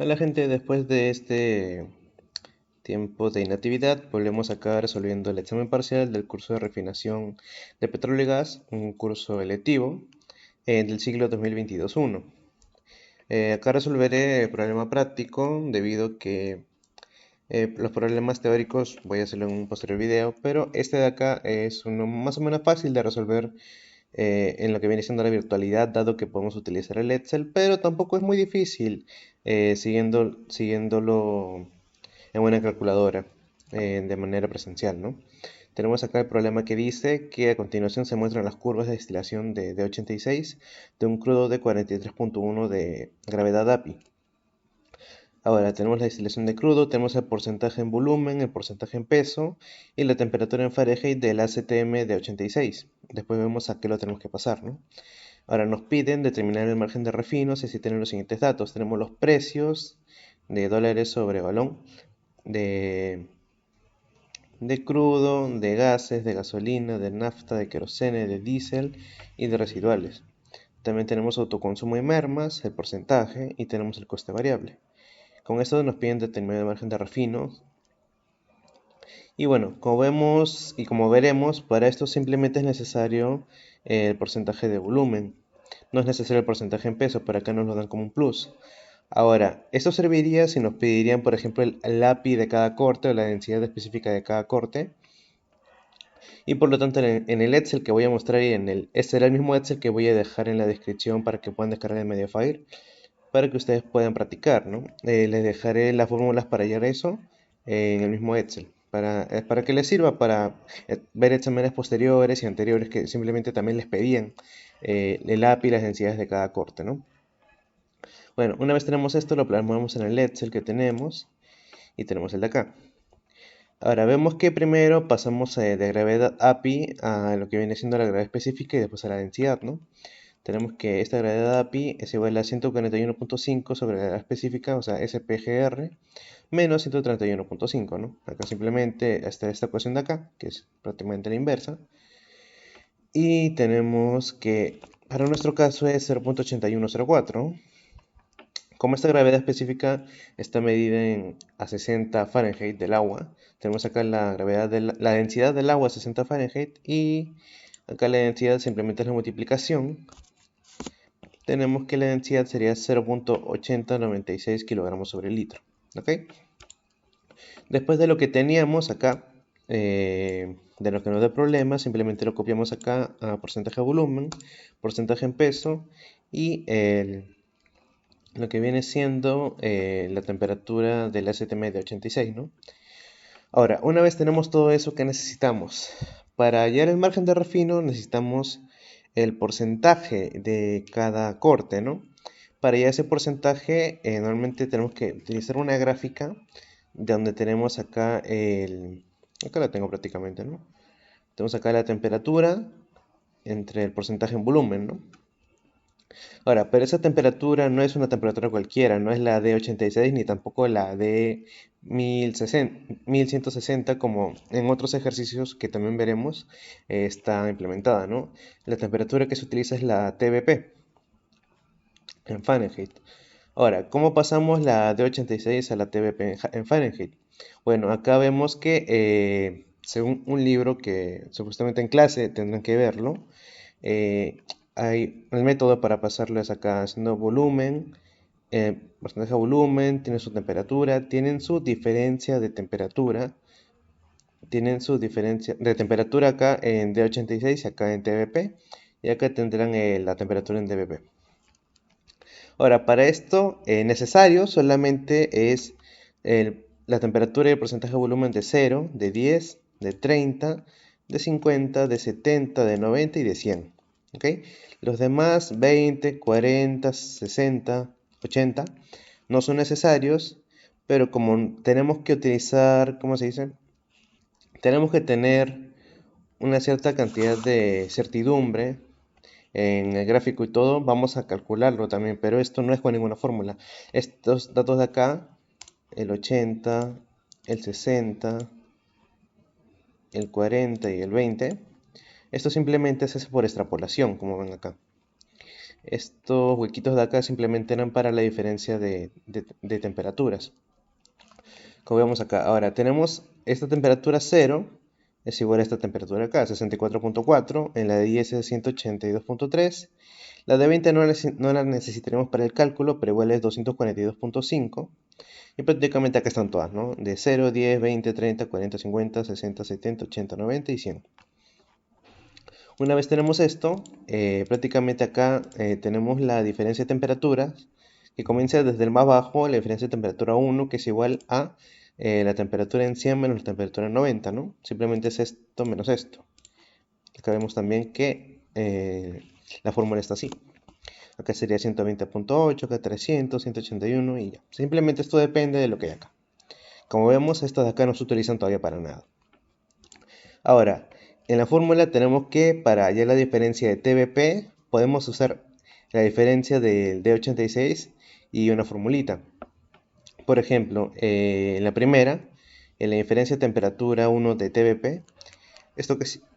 Hola gente, después de este tiempo de inactividad, volvemos acá resolviendo el examen parcial del curso de refinación de petróleo y gas, un curso electivo del siglo 2022-1. Acá resolveré el problema práctico debido a que los problemas teóricos voy a hacerlo en un posterior video, pero este de acá es uno más o menos fácil de resolver en lo que viene siendo la virtualidad, dado que podemos utilizar el Excel, pero tampoco es muy difícil siguiéndolo en una calculadora de manera presencial, ¿no? Tenemos acá el problema que dice que a continuación se muestran las curvas de destilación de D86 de un crudo de 43.1 de gravedad API. Ahora tenemos la destilación de crudo, tenemos el porcentaje en volumen, el porcentaje en peso y la temperatura en Fahrenheit del ACTM de 86. Después vemos a qué lo tenemos que pasar, ¿no? Ahora nos piden determinar el margen de refino, y si tienen los siguientes datos. Tenemos los precios de dólares sobre balón de, de crudo, de gases, de gasolina, de nafta, de querosene, de diésel y de residuales. También tenemos autoconsumo y mermas, el porcentaje y tenemos el coste variable. Con esto nos piden determinar el margen de refino. Y bueno, como vemos y como veremos, para esto simplemente es necesario el porcentaje de volumen. No es necesario el porcentaje en peso, pero acá nos lo dan como un plus. Ahora, esto serviría si nos pedirían, por ejemplo, el API de cada corte o la densidad específica de cada corte. Y por lo tanto, en el Excel que voy a mostrar y este será el mismo Excel que voy a dejar en la descripción para que puedan descargar el Mediafire, para que ustedes puedan practicar, ¿no? Les dejaré las fórmulas para hallar eso en el mismo Excel, para que les sirva para ver exámenes posteriores y anteriores que simplemente también les pedían el API y las densidades de cada corte, ¿no? Bueno, una vez tenemos esto, lo plasmamos en el Excel que tenemos y tenemos el de acá. Ahora vemos que primero pasamos de gravedad API a lo que viene siendo la gravedad específica y después a la densidad, ¿no? Tenemos que esta gravedad API es igual a 141.5 sobre la gravedad específica, o sea, SPGR, menos 131.5, ¿no? Acá simplemente está esta ecuación de acá, que es prácticamente la inversa. Y tenemos que, para nuestro caso es 0.8104. Como esta gravedad específica está medida a 60 Fahrenheit del agua, tenemos acá la gravedad de la densidad del agua a 60 Fahrenheit y acá la densidad simplemente es la multiplicación. Tenemos que la densidad sería 0.8096 kilogramos sobre litro. ¿Ok? Después de lo que teníamos acá, de lo que nos da problema, simplemente lo copiamos acá a porcentaje de volumen, porcentaje en peso y lo que viene siendo la temperatura del ACTM de 86, ¿no? Ahora, una vez tenemos todo eso, ¿qué necesitamos? Para hallar el margen de refino necesitamos el porcentaje de cada corte, ¿no? Para hallar ese porcentaje, normalmente tenemos que utilizar una gráfica donde tenemos acá acá la tengo prácticamente, ¿no? Tenemos acá la temperatura entre el porcentaje en volumen, ¿no? Ahora, pero esa temperatura no es una temperatura cualquiera, no es la de 86 ni tampoco la de 1160 como en otros ejercicios que también veremos está implementada, ¿no? La temperatura que se utiliza es la TBP en Fahrenheit. Ahora, ¿cómo pasamos la de 86 a la TBP en Fahrenheit? Bueno, acá vemos que según un libro que supuestamente en clase tendrán que verlo, hay el método para pasarles acá haciendo volumen, porcentaje de volumen, tiene su temperatura, tienen su diferencia de temperatura, tienen su diferencia de temperatura acá en D86 y acá en TBP, y acá tendrán la temperatura en dBP. Ahora, para esto necesario solamente es la temperatura y el porcentaje de volumen de 0, de 10, de 30, de 50, de 70, de 90 y de 100. ¿Ok? Los demás 20, 40, 60, 80 no son necesarios, pero como tenemos que utilizar, ¿cómo se dice? Tenemos que tener una cierta cantidad de certidumbre en el gráfico y todo, vamos a calcularlo también, pero esto no es con ninguna fórmula. Estos datos de acá, el 80, el 60, el 40 y el 20, esto simplemente se hace por extrapolación, como ven acá. Estos huequitos de acá simplemente eran para la diferencia de temperaturas. Como vemos acá, ahora tenemos esta temperatura 0 es igual a esta temperatura acá, 64.4, en la de 10 es 182.3, la de 20 no la necesitaremos para el cálculo, pero igual es 242.5, y prácticamente acá están todas, ¿no? De 0, 10, 20, 30, 40, 50, 60, 70, 80, 90 y 100. Una vez tenemos esto, prácticamente acá tenemos la diferencia de temperaturas, que comienza desde el más bajo, la diferencia de temperatura 1, que es igual a la temperatura en 100 menos la temperatura en 90, ¿no? Simplemente es esto menos esto. Acá vemos también que la fórmula está así. Acá sería 120.8, acá 300, 181 y ya. Simplemente esto depende de lo que hay acá. Como vemos, estos de acá no se utilizan todavía para nada. Ahora, en la fórmula tenemos que para hallar la diferencia de TBP, podemos usar la diferencia del D86 y una formulita. Por ejemplo, en la primera, en la diferencia de temperatura 1 de TBP,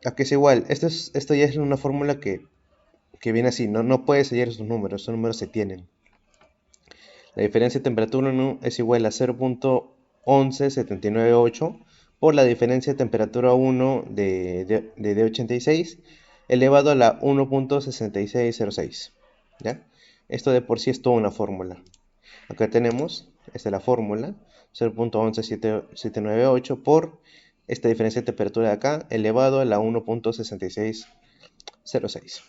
aquí es igual. Esto ya es una fórmula que viene así, no puedes hallar esos números se tienen. La diferencia de temperatura 1 es igual a 0.11798 por la diferencia de temperatura 1 de D86 elevado a la 1.6606. ¿Ya? Esto de por sí es toda una fórmula. Acá tenemos, esta es la fórmula, 0.11798 por esta diferencia de temperatura de acá elevado a la 1.6606.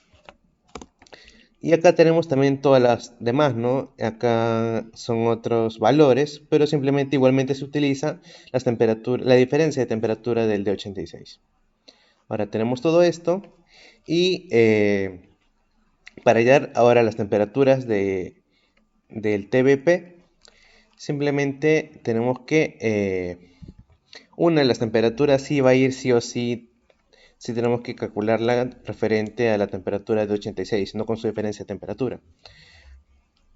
Y acá tenemos también todas las demás, ¿no? Acá son otros valores, pero simplemente igualmente se utiliza la diferencia de temperatura del D86. Ahora tenemos todo esto y para hallar ahora las temperaturas del TBP, simplemente tenemos que una de las temperaturas sí va a ir sí o sí. Si tenemos que calcularla referente a la temperatura de 86, no con su diferencia de temperatura.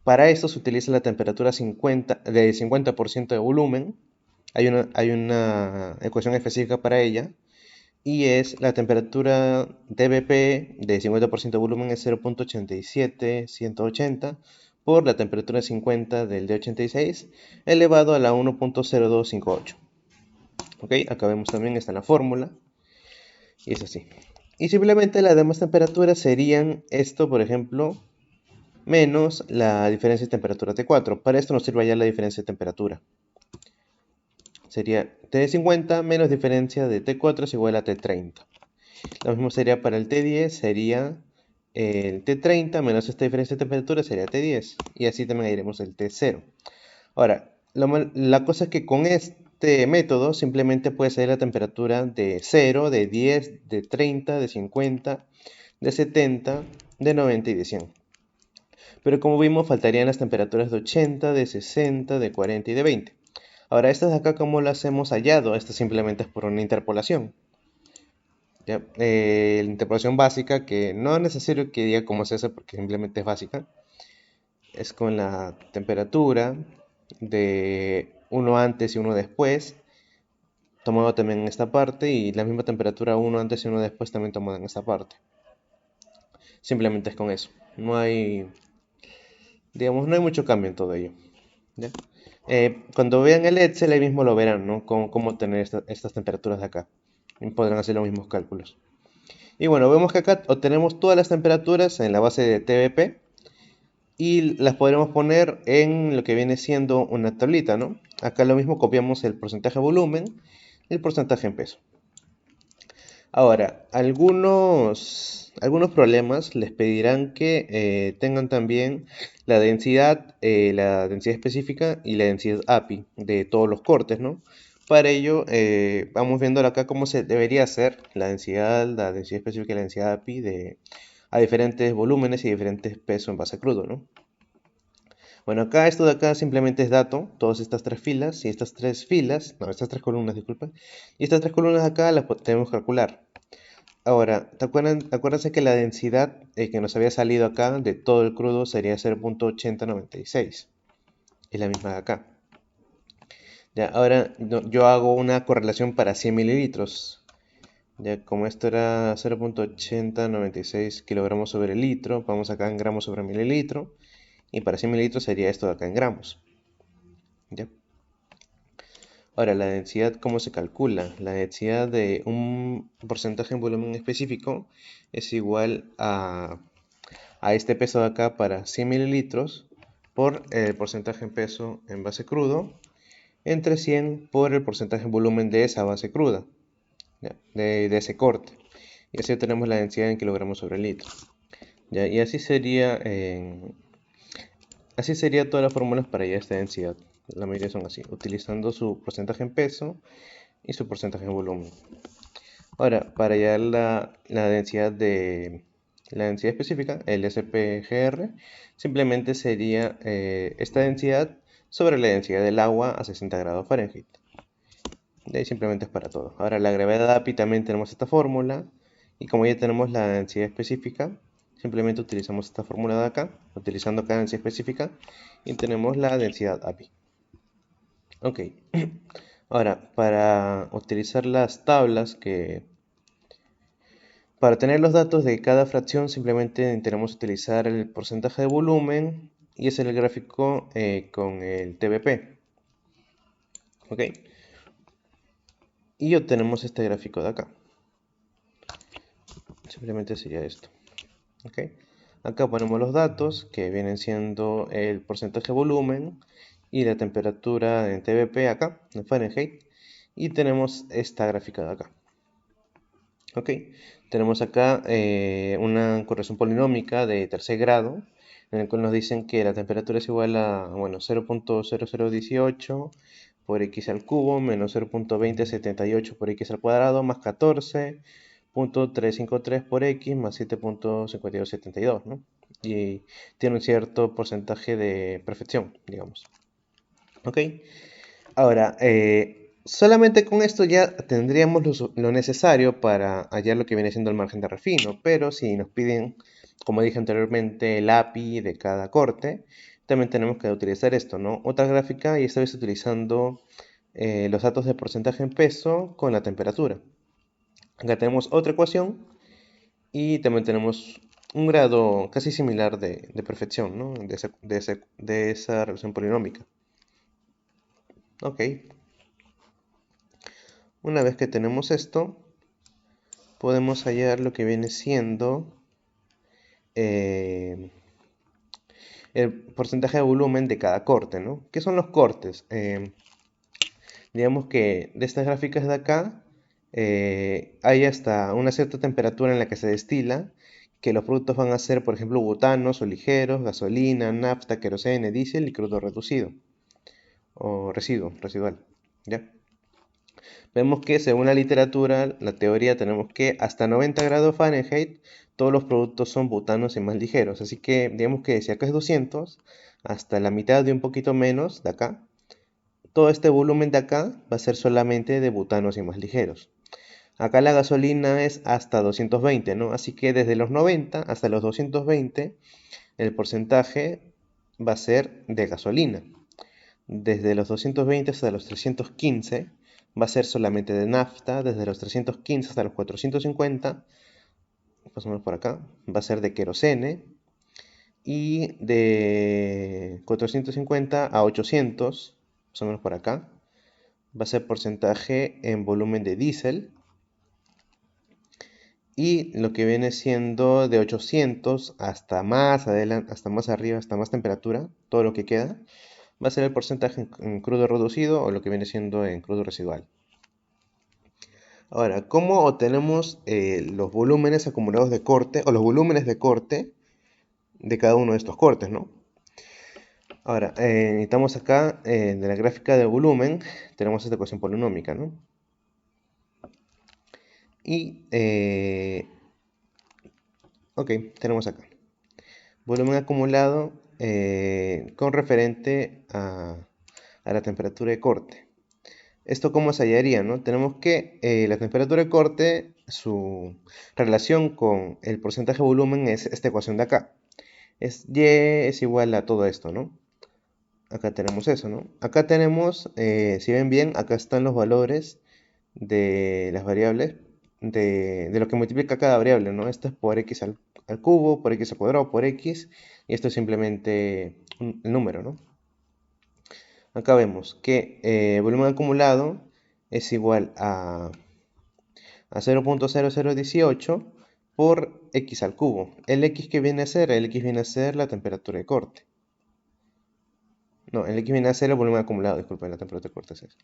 Para eso se utiliza la temperatura 50% de volumen. Hay una ecuación específica para ella. Y es la temperatura dBp de 50% de volumen es 0.87180 por la temperatura 50 del D86 elevado a la 1.0258. Ok, acá vemos también está la fórmula. Y es así. Y simplemente las demás temperaturas serían esto, por ejemplo, menos la diferencia de temperatura T4. Para esto nos sirve ya la diferencia de temperatura. Sería T50 menos diferencia de T4 es igual a T30. Lo mismo sería para el T10, sería el T30 menos esta diferencia de temperatura sería T10. Y así también iremos el T0. Ahora, la cosa es que con este método simplemente puedes saber la temperatura de 0, de 10, de 30, de 50, de 70, de 90 y de 100. Pero como vimos, faltarían las temperaturas de 80, de 60, de 40 y de 20. Ahora, estas de acá, ¿cómo las hemos hallado? Esto simplemente es por una interpolación. ¿Ya? La interpolación básica, que no es necesario que diga cómo se hace porque simplemente es básica, es con la temperatura de uno antes y uno después, tomado también en esta parte, y la misma temperatura uno antes y uno después también tomada en esta parte. Simplemente es con eso. No hay, digamos, no hay mucho cambio en todo ello. ¿Ya? Cuando vean el Excel, ahí mismo lo verán, ¿no? Cómo tener estas temperaturas de acá. Y podrán hacer los mismos cálculos. Y bueno, vemos que acá obtenemos todas las temperaturas en la base de TBP y las podremos poner en lo que viene siendo una tablita, ¿no? Acá lo mismo copiamos el porcentaje de volumen y el porcentaje en peso. Ahora, algunos problemas les pedirán que tengan también la densidad específica y la densidad API de todos los cortes, ¿no? Para ello, vamos viendo acá cómo se debería hacer la densidad específica y la densidad API a diferentes volúmenes y diferentes pesos en base crudo, ¿no? Bueno, acá esto de acá simplemente es dato, todas estas tres filas y estas tres columnas, disculpen, y estas tres columnas de acá las tenemos que calcular. Ahora, acuérdense que la densidad que nos había salido acá de todo el crudo sería 0.8096, es la misma de acá. Ya, ahora yo hago una correlación para 100 mililitros. Ya como esto era 0.8096 kilogramos sobre litro, vamos acá en gramos sobre mililitro. Y para 100 mililitros sería esto de acá en gramos. ¿Ya? Ahora, la densidad, ¿cómo se calcula? La densidad de un porcentaje en volumen específico es igual a este peso de acá para 100 mililitros por el porcentaje en peso en base crudo entre 100 por el porcentaje en volumen de esa base cruda, ¿ya? De ese corte. Y así tenemos la densidad en kilogramos sobre litro. ¿Ya? Y así sería todas las fórmulas para hallar esta densidad. La mayoría son así, utilizando su porcentaje en peso y su porcentaje en volumen. Ahora, para hallar la densidad específica, el SPGR, simplemente sería esta densidad sobre la densidad del agua a 60 grados Fahrenheit. De ahí simplemente es para todo. Ahora, la gravedad API también tenemos esta fórmula. Y como ya tenemos la densidad específica, simplemente utilizamos esta fórmula de acá, utilizando cada densidad específica, y tenemos la densidad API. Ok. Ahora, para utilizar las tablas para tener los datos de cada fracción, simplemente tenemos que utilizar el porcentaje de volumen y hacer el gráfico con el TBP. Ok. Y obtenemos este gráfico de acá. Simplemente sería esto. Ok. Acá ponemos los datos que vienen siendo el porcentaje de volumen y la temperatura en TBP acá, en Fahrenheit. Y tenemos esta gráfica de acá. Ok, tenemos acá una corrección polinómica de tercer grado, en el cual nos dicen que la temperatura es igual a, bueno, 0.0018 por x al cubo menos 0.2078 por x al cuadrado más 14.353 por x más 7.5272, ¿no? Y tiene un cierto porcentaje de perfección, digamos. Ok, ahora, solamente con esto ya tendríamos lo necesario para hallar lo que viene siendo el margen de refino, pero si nos piden, como dije anteriormente, el API de cada corte, también tenemos que utilizar esto, ¿no? Otra gráfica y esta vez utilizando los datos de porcentaje en peso con la temperatura. Acá tenemos otra ecuación y también tenemos un grado casi similar de perfección, ¿no? De esa relación polinómica. Ok. Una vez que tenemos esto, podemos hallar lo que viene siendo eh, el porcentaje de volumen de cada corte, ¿no? ¿Qué son los cortes? Digamos que de estas gráficas de acá hay hasta una cierta temperatura en la que se destila, que los productos van a ser, por ejemplo, butanos o ligeros, gasolina, nafta, querosene, diésel y crudo reducido o residual, ¿ya? Vemos que según la literatura, la teoría, tenemos que hasta 90 grados Fahrenheit todos los productos son butanos y más ligeros. Así que digamos que si acá es 200, hasta la mitad de un poquito menos de acá, todo este volumen de acá va a ser solamente de butanos y más ligeros. Acá la gasolina es hasta 220, ¿no? Así que desde los 90 hasta los 220, el porcentaje va a ser de gasolina. Desde los 220 hasta los 315 va a ser solamente de nafta. Desde los 315 hasta los 450, más o menos por acá, va a ser de querosene. Y de 450 a 800, más o menos por acá, va a ser porcentaje en volumen de diésel. Y lo que viene siendo de 800 hasta más adelante, hasta más arriba, hasta más temperatura, todo lo que queda, va a ser el porcentaje en crudo reducido o lo que viene siendo en crudo residual. Ahora, ¿cómo obtenemos los volúmenes acumulados de corte o los volúmenes de corte de cada uno de estos cortes, ¿no? Ahora, necesitamos acá de la gráfica de volumen, tenemos esta ecuación polinómica, ¿no? Y, ok, tenemos acá volumen acumulado con referente a la temperatura de corte. ¿Esto cómo se hallaría, no? Tenemos que la temperatura de corte, su relación con el porcentaje de volumen es esta ecuación de acá. Y es igual a todo esto, ¿no? Acá tenemos eso, ¿no? Acá tenemos, si ven bien, acá están los valores de las variables de lo que multiplica cada variable, ¿no? Esto es por x al cubo, por x al cuadrado, por x, y esto es simplemente el número, ¿no? Acá vemos que volumen acumulado es igual a 0.0018 por x al cubo. ¿El x que viene a ser? El x viene a ser la temperatura de corte. No, el x viene a ser el volumen acumulado, disculpen, la temperatura de corte es eso.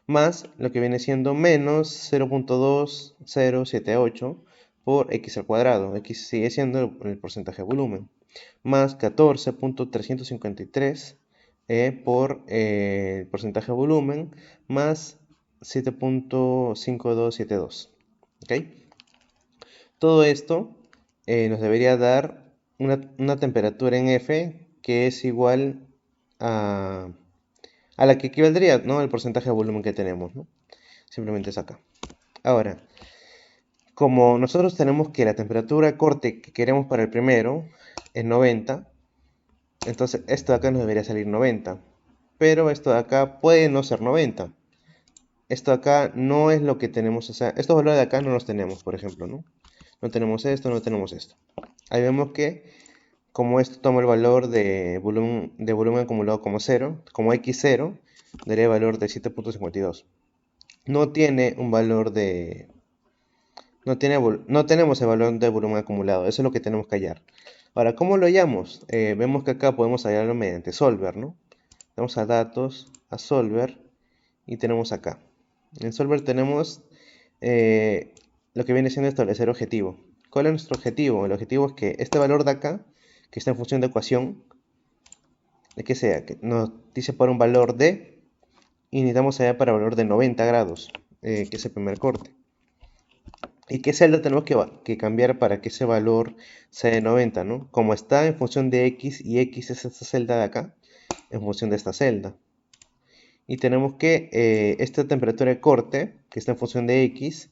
Más lo que viene siendo menos 0.2078 por x al cuadrado. X sigue siendo el porcentaje de volumen. Más 14.353 por el porcentaje de volumen, más 7.5272. ¿Ok? Todo esto nos debería dar una temperatura en F que es igual a la que equivaldría, ¿no? El porcentaje de volumen que tenemos, ¿no? Simplemente es acá. Ahora, como nosotros tenemos que la temperatura de corte que queremos para el primero es 90, entonces esto de acá nos debería salir 90. Pero esto de acá puede no ser 90. Esto de acá no es lo que tenemos, o sea, estos valores de acá no los tenemos, por ejemplo, ¿no? No tenemos esto, no tenemos esto. Ahí vemos que como esto toma el valor de volumen acumulado como 0, como x0, daría el valor de 7.52. No tiene un valor de... No tenemos el valor de volumen acumulado, eso es lo que tenemos que hallar. Ahora, ¿cómo lo hallamos? Vemos que acá podemos hallarlo mediante solver, ¿no? Vamos a datos, a solver, y tenemos acá. En solver tenemos lo que viene siendo establecer objetivo. ¿Cuál es nuestro objetivo? El objetivo es que este valor de acá, que está en función de ecuación, de que sea, que nos dice para un valor de, y necesitamos hallar para valor de 90 grados, que es el primer corte. ¿Y qué celda tenemos que cambiar para que ese valor sea de 90, ¿no? Como está en función de x y x es esta celda de acá, en función de esta celda. Y tenemos que esta temperatura de corte, que está en función de x,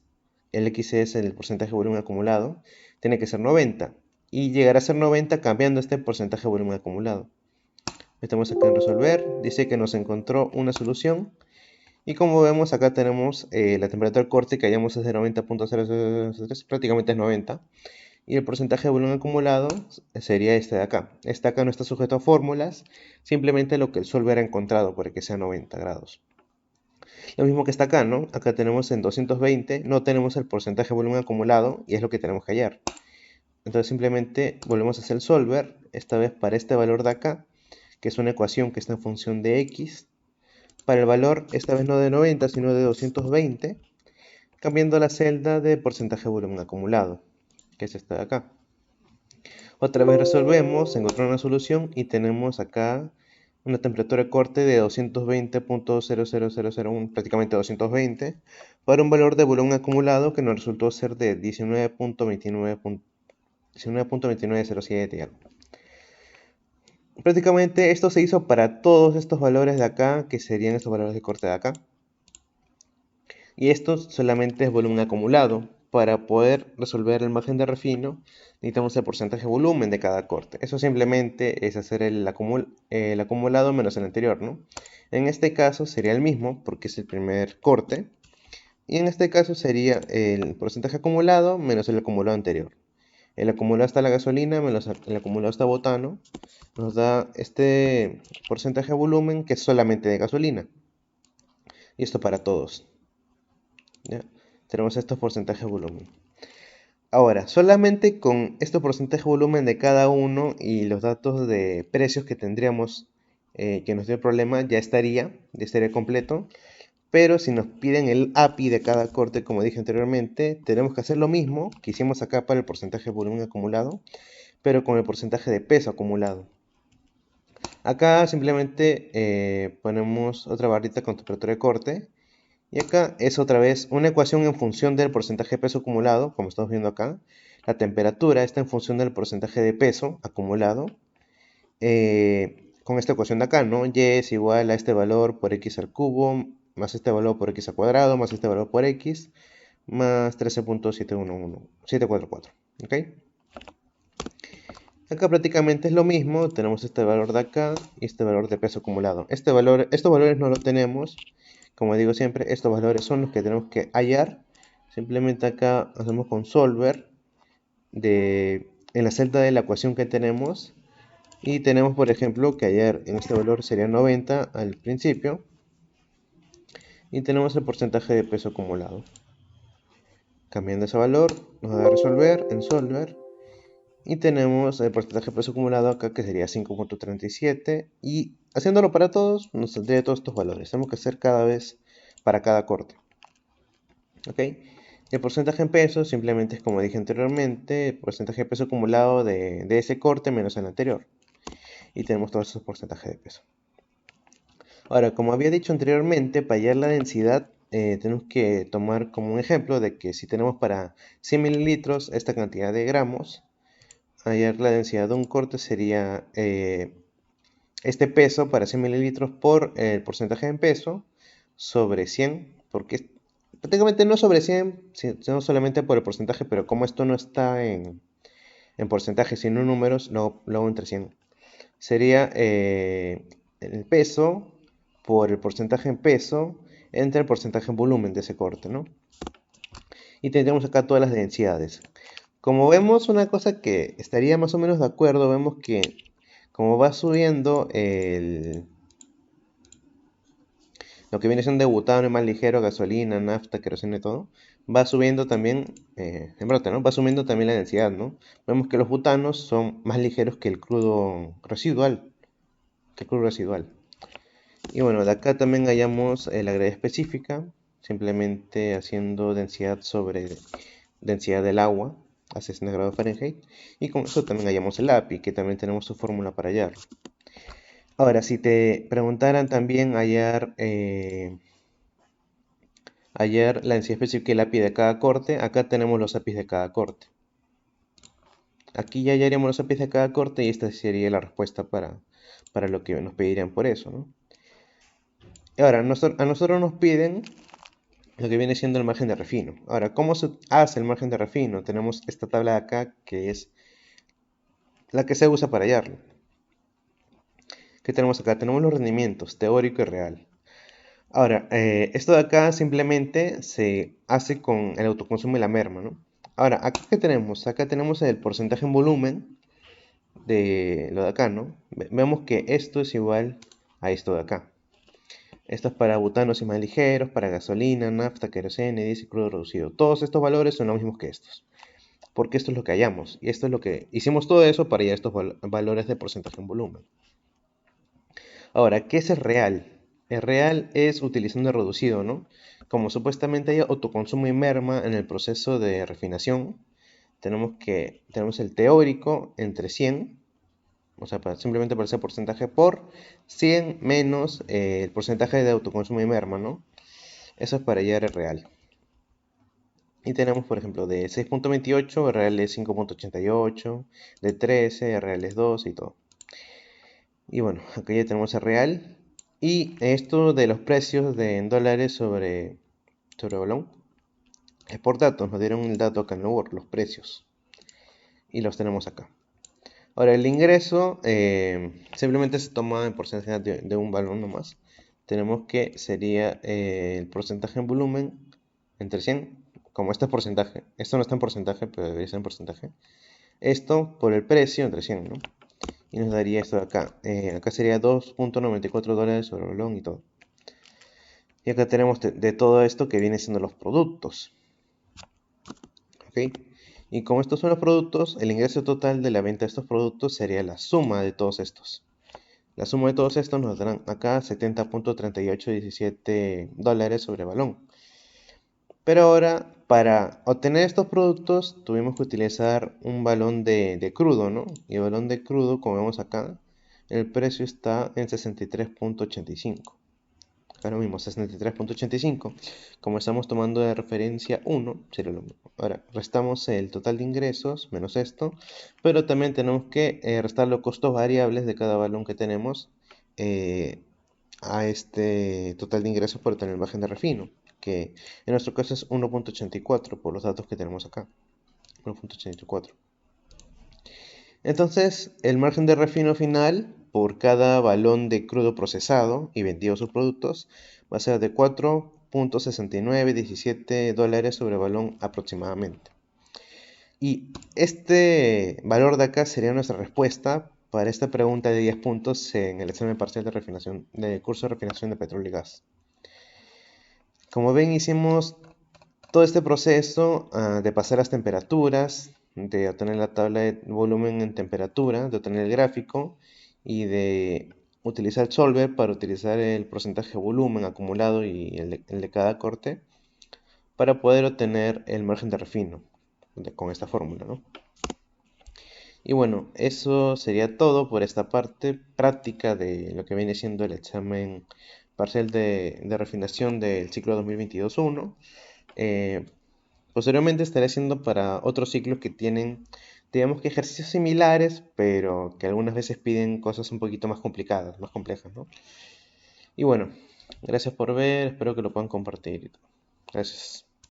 el x es el porcentaje de volumen acumulado, tiene que ser 90. Y llegará a ser 90 cambiando este porcentaje de volumen acumulado. Estamos acá en resolver, dice que nos encontró una solución. Y como vemos acá tenemos la temperatura de corte que hallamos es de 90.003, prácticamente es 90. Y el porcentaje de volumen acumulado sería este de acá. Este de acá no está sujeto a fórmulas, simplemente lo que el solver ha encontrado para que sea 90 grados. Lo mismo que está acá, ¿no? Acá tenemos en 220, no tenemos el porcentaje de volumen acumulado y es lo que tenemos que hallar. Entonces simplemente volvemos a hacer el solver, esta vez para este valor de acá, que es una ecuación que está en función de x, para el valor, esta vez no de 90, sino de 220, cambiando la celda de porcentaje de volumen acumulado, que es esta de acá. Otra vez resolvemos, encontramos una solución y tenemos acá una temperatura de corte de 220.00001, prácticamente 220, para un valor de volumen acumulado que nos resultó ser de 19.2907 y algo. Prácticamente esto se hizo para todos estos valores de acá, que serían estos valores de corte de acá. Y esto solamente es volumen acumulado. Para poder resolver el margen de refino, necesitamos el porcentaje de volumen de cada corte. Eso simplemente es hacer el acumulado menos el anterior, ¿no? En este caso sería el mismo, porque es el primer corte. Y en este caso sería el porcentaje acumulado menos el acumulado anterior. El acumulado está la gasolina menos el acumulado está butano. Nos da este porcentaje de volumen que es solamente de gasolina. Y esto para todos. ¿Ya? Tenemos estos porcentajes de volumen. Ahora, solamente con estos porcentajes de volumen de cada uno y los datos de precios que tendríamos que nos dio el problema, ya estaría completo. Pero si nos piden el API de cada corte, como dije anteriormente, tenemos que hacer lo mismo que hicimos acá para el porcentaje de volumen acumulado, pero con el porcentaje de peso acumulado. Acá simplemente ponemos otra barrita con temperatura de corte. Y acá es otra vez una ecuación en función del porcentaje de peso acumulado, como estamos viendo acá. La temperatura está en función del porcentaje de peso acumulado. Con esta ecuación de acá, ¿no? Y es igual a este valor por x al cubo, más este valor por x al cuadrado, más este valor por x, más 13.744. ¿Ok? Acá prácticamente es lo mismo, tenemos este valor de acá y este valor de peso acumulado. Estos valores no los tenemos, como digo siempre, estos valores son los que tenemos que hallar Simplemente acá hacemos con solver en la celda de la ecuación que tenemos. Y tenemos, por ejemplo, que ayer en este valor sería 90 al principio. Y tenemos el porcentaje de peso acumulado. Cambiando ese valor, nos da a resolver en solver. Y tenemos el porcentaje de peso acumulado acá, que sería 5.37. Y haciéndolo para todos, nos saldría todos estos valores. Tenemos que hacer cada vez para cada corte. ¿Ok? El porcentaje en pesos simplemente es, como dije anteriormente, el porcentaje de peso acumulado de ese corte menos el anterior. Y tenemos todos esos porcentajes de peso. Ahora, como había dicho anteriormente, para hallar la densidad, tenemos que tomar como un ejemplo de que si tenemos para 100 mililitros esta cantidad de gramos, hallar la densidad de un corte sería este peso para 100 mililitros por el porcentaje en peso sobre 100, porque prácticamente no sobre 100, sino solamente por el porcentaje, pero como esto no está en porcentaje, sino en números, lo hago entre 100. Sería el peso por el porcentaje en peso entre el porcentaje en volumen de ese corte, ¿no? Y tendremos acá todas las densidades. Como vemos, una cosa que estaría más o menos de acuerdo, vemos que como va subiendo lo que viene siendo de butano más ligero, gasolina, nafta, queroseno y todo, va subiendo también, en brote, ¿no? Va subiendo también la densidad, ¿no? Vemos que los butanos son más ligeros que el crudo residual, Y bueno, de acá también hallamos la gravedad específica, simplemente haciendo densidad sobre densidad del agua a 60 grados Fahrenheit. Y con eso también hallamos el API, que también tenemos su fórmula para hallarlo. Ahora, si te preguntaran también hallar la densidad específica del API de cada corte, acá tenemos los APIs de cada corte. Aquí ya hallaríamos los APIs de cada corte y esta sería la respuesta para lo que nos pedirían por eso, ¿no? Ahora, a nosotros nos piden lo que viene siendo el margen de refino. Ahora, ¿cómo se hace el margen de refino? Tenemos esta tabla de acá que es la que se usa para hallarlo. ¿Qué tenemos acá? Tenemos los rendimientos, teórico y real. Ahora, esto de acá simplemente se hace con el autoconsumo y la merma, ¿no? Ahora, ¿acá qué tenemos? Acá tenemos el porcentaje en volumen de lo de acá, ¿no? Vemos que esto es igual a esto de acá. Esto es para butanos y más ligeros, para gasolina, nafta, queroseno, diésel crudo reducido. Todos estos valores son los mismos que estos, porque esto es lo que hallamos. Y esto es lo que hicimos todo eso para hallar estos valores de porcentaje en volumen. Ahora, ¿qué es el real? El real es utilizando el reducido, ¿no? Como supuestamente hay autoconsumo y merma en el proceso de refinación, tenemos el teórico entre 100, o sea, simplemente para ese porcentaje por 100 menos el porcentaje de autoconsumo y merma, ¿no? Eso es para hallar el real. Y tenemos, por ejemplo, de 6.28, el real es 5.88, de 13, el real es 2 y todo. Y bueno, acá ya tenemos el real. Y esto de los precios en dólares sobre balón es por datos. Nos dieron el dato acá en el Word, los precios. Y los tenemos acá. Ahora, el ingreso simplemente se toma en porcentaje de un balón nomás. Tenemos que sería el porcentaje en volumen entre 100. Como este es porcentaje. Esto no está en porcentaje, pero debería ser en porcentaje. Esto por el precio entre 100, ¿no? Y nos daría esto de acá. Acá sería 2.94 dólares sobre el balón y todo. Y acá tenemos de todo esto que viene siendo los productos. ¿Ok? Y como estos son los productos, el ingreso total de la venta de estos productos sería la suma de todos estos. La suma de todos estos nos darán acá 70.3817 dólares sobre balón. Pero ahora, para obtener estos productos, tuvimos que utilizar un balón de crudo, ¿no? Y el balón de crudo, como vemos acá, el precio está en 63.85. Acá lo mismo, 63.85. Como estamos tomando de referencia 1, sería lo mismo. Ahora, restamos el total de ingresos, menos esto, pero también tenemos que restar los costos variables de cada balón que tenemos a este total de ingresos por tener el margen de refino, que en nuestro caso es 1.84 por los datos que tenemos acá. 1.84. Entonces, el margen de refino final por cada balón de crudo procesado y vendido sus productos va a ser de 4.0 $0.6917 sobre balón aproximadamente. Y este valor de acá sería nuestra respuesta para esta pregunta de 10 puntos en el examen parcial de refinación del curso de refinación de petróleo y gas. Como ven, hicimos todo este proceso de pasar las temperaturas, de obtener la tabla de volumen en temperatura, de obtener el gráfico y de utilizar Solver para utilizar el porcentaje de volumen acumulado y el de cada corte para poder obtener el margen de refino con esta fórmula, ¿no? Y bueno, eso sería todo por esta parte práctica de lo que viene siendo el examen parcial de refinación del ciclo 2022-1. Posteriormente estaré haciendo para otros ciclos que tienen, digamos que ejercicios similares, pero que algunas veces piden cosas un poquito más complicadas, más complejas, ¿no? Y bueno, gracias por ver, espero que lo puedan compartir. Gracias.